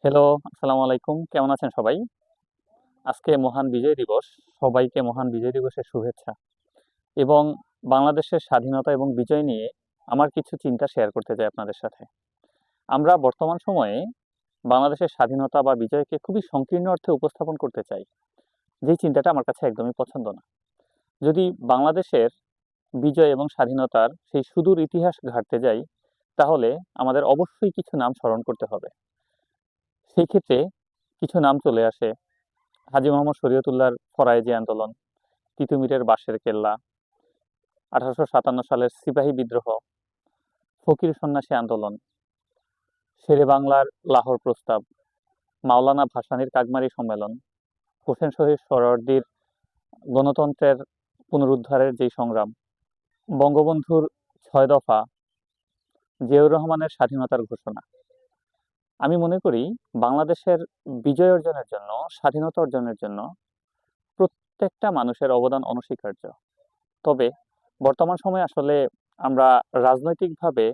Hello, আসসালামু আলাইকুম। কেমন আছেন সবাই? আজকে মহান বিজয় দিবস। সবাইকে মহান বিজয় দিবসের শুভেচ্ছা। এবং বাংলাদেশের স্বাধীনতা এবং বিজয় নিয়ে আমার কিছু চিন্তা শেয়ার করতে চাই আপনাদের সাথে। আমরা বর্তমান সময়ে বাংলাদেশের স্বাধীনতা বা বিজয়কে খুবই সংকীর্ণ অর্থে উপস্থাপন করতে চাই। যেই চিন্তাটা আমার কাছে একদমই পছন্দ না। যদি বাংলাদেশের বিজয় এবং স্বাধীনতার সেই সুদূর ইতিহাস ঘাঁটতে যাই, তাহলে আমাদের অবশ্যই কিছু নাম স্মরণ করতে হবে। সেই ক্ষেত্রে কিছু নাম চলে আসে। হাজী মোহাম্মদ শরীয়তুল্লাহর ফরায়েজি আন্দোলন, তিতুমীরের বাঁশের কেল্লা, 1857 সালের সিপাহী বিদ্রোহ, ফকির সন্ন্যাসী আন্দোলন, শেরে বাংলার লাহোর প্রস্তাব, মাওলানা ভাসানীর কাকমারি সম্মেলন, হোসেন শহীদ সোহরাওয়ার্দীর গণতন্ত্রের পুনরুদ্ধারের যেই সংগ্রাম, বঙ্গবন্ধুর ৬ দফা, জিয়াউর রহমানের স্বাধীনতার ঘোষণা। আমি মনে করি বাংলাদেশের বিজয় অর্জনের জন্য, স্বাধীনতা অর্জনের জন্য প্রত্যেকটা মানুষের অবদান অনস্বীকার্য। তবে বর্তমান সময়ে আসলে আমরা রাজনৈতিকভাবে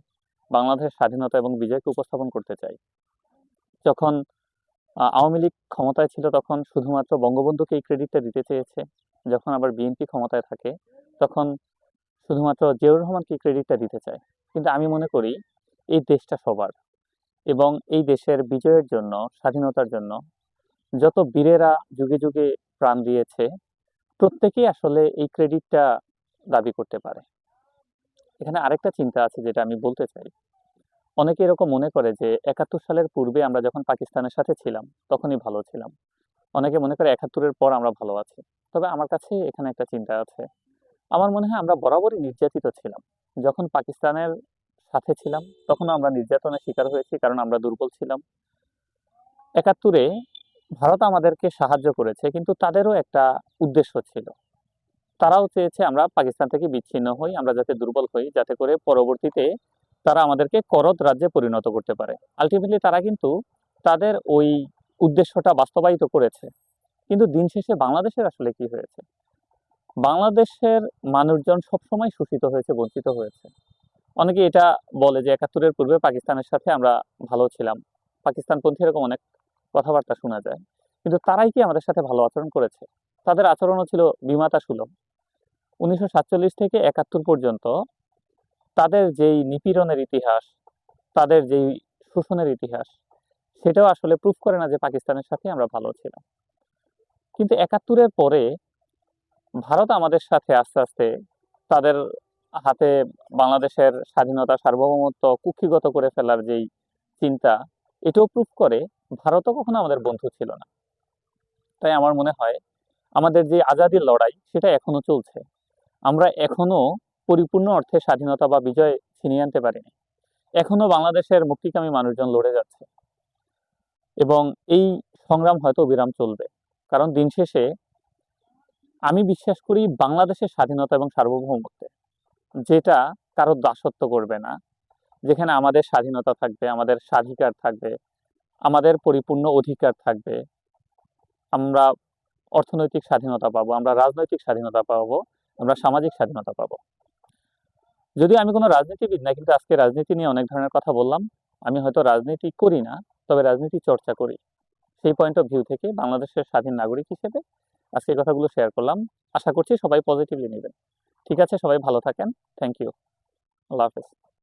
বাংলাদেশের স্বাধীনতা এবং বিজয়কে উপস্থাপন করতে চাই। যখন আওয়ামী লীগ ক্ষমতায় ছিল তখন শুধুমাত্র বঙ্গবন্ধুকে এই ক্রেডিটটা দিতে চেয়েছে। যখন আবার বিএনপি ক্ষমতায় থাকে তখন শুধুমাত্র জিয়াউর রহমানকে ক্রেডিটটা দিতে চায়। কিন্তু আমি মনে করি এই দেশটা সবার, এবং এই দেশের বিজয়ের জন্য, স্বাধীনতার জন্য যত বীরেরা যুগে যুগে প্রাণ দিয়েছে, প্রত্যেকেই আসলে এই ক্রেডিটটা দাবি করতে পারে। এখানে আরেকটা চিন্তা আছে যেটা আমি বলতে চাই। অনেকে এরকম মনে করে যে ৭১ সালের পূর্বে আমরা যখন পাকিস্তানের সাথে ছিলাম তখনই ভালো ছিলাম। অনেকে মনে করে ৭১-এর পর আমরা ভালো আছি। তবে আমার কাছে এখানে একটা চিন্তা আছে। আমার মনে হয় আমরা বরাবরই নির্যাতিত ছিলাম। যখন পাকিস্তানের সাথে ছিলাম তখনও আমরা নির্যাতনের শিকার হয়েছি, কারণ আমরা দুর্বল ছিলাম। ৭১-এ ভারত আমাদেরকে সাহায্য করেছে, কিন্তু তাদেরও একটা উদ্দেশ্য ছিল। তারাও চেয়েছে আমরা পাকিস্তান থেকে বিচ্ছিন্ন হই, আমরা যাতে দুর্বল হই, যাতে করে পরবর্তীতে তারা আমাদেরকে করদ রাজ্যে পরিণত করতে পারে। আলটিমেটলি তারা কিন্তু তাদের ওই উদ্দেশ্যটা বাস্তবায়িত করেছে। কিন্তু দিন শেষে বাংলাদেশের আসলে কি হয়েছে? বাংলাদেশের মানুষজন সবসময় শোষিত হয়েছে, বঞ্চিত হয়েছে। অনেকে এটা বলে যে ৭১-এর পূর্বে পাকিস্তানের সাথে আমরা ভালো ছিলাম। পাকিস্তানপন্থী এরকম অনেক কথাবার্তা শোনা যায়। কিন্তু তারাই কি আমাদের সাথে ভালো আচরণ করেছে? তাদের আচরণও ছিল বিমাতা সুলভ। ১৯৪৭ থেকে ৭১ পর্যন্ত তাদের যেই নিপীড়নের ইতিহাস, তাদের যেই শোষণের ইতিহাস, সেটাও আসলে প্রুফ করে না যে পাকিস্তানের সাথে আমরা ভালো ছিলাম। কিন্তু ৭১-এর পরে ভারত আমাদের সাথে আস্তে আস্তে তাদের হাতে বাংলাদেশের স্বাধীনতা, সার্বভৌমত্ব কুক্ষিগত করে ফেলার যেই চিন্তা, এটাও প্রুফ করে ভারতও কখনো আমাদের বন্ধু ছিল না। তাই আমার মনে হয় আমাদের যে আজাদির লড়াই সেটা এখনো চলছে। আমরা এখনো পরিপূর্ণ অর্থে স্বাধীনতা বা বিজয় ছিনিয়ে আনতে পারিনি। এখনো বাংলাদেশের মুক্তিকামী মানুষজন লড়ে যাচ্ছে, এবং এই সংগ্রাম হয়তো অবিরাম চলবে। কারণ দিন শেষে আমি বিশ্বাস করি বাংলাদেশের স্বাধীনতা এবং সার্বভৌমত্বে, যেটা কারো দাসত্ব করবে না, যেখানে আমাদের স্বাধীনতা থাকবে, আমাদের স্বাধিকার থাকবে, আমাদের পরিপূর্ণ অধিকার থাকবে। আমরা অর্থনৈতিক স্বাধীনতা পাবো, আমরা রাজনৈতিক স্বাধীনতা পাবো, আমরা সামাজিক স্বাধীনতা পাবো। যদিও আমি কোনো রাজনীতিবিদ না, কিন্তু আজকে রাজনীতি নিয়ে অনেক ধরনের কথা বললাম। আমি হয়তো রাজনীতি করি না, তবে রাজনীতি চর্চা করি। সেই পয়েন্ট অফ ভিউ থেকে বাংলাদেশের স্বাধীন নাগরিক হিসেবে আজকে এই কথাগুলো শেয়ার করলাম। আশা করছি সবাই পজিটিভলি নেবেন। ঠিক আছে, সবাই ভালো থাকেন। Thank you. আল্লাহ হাফেজ।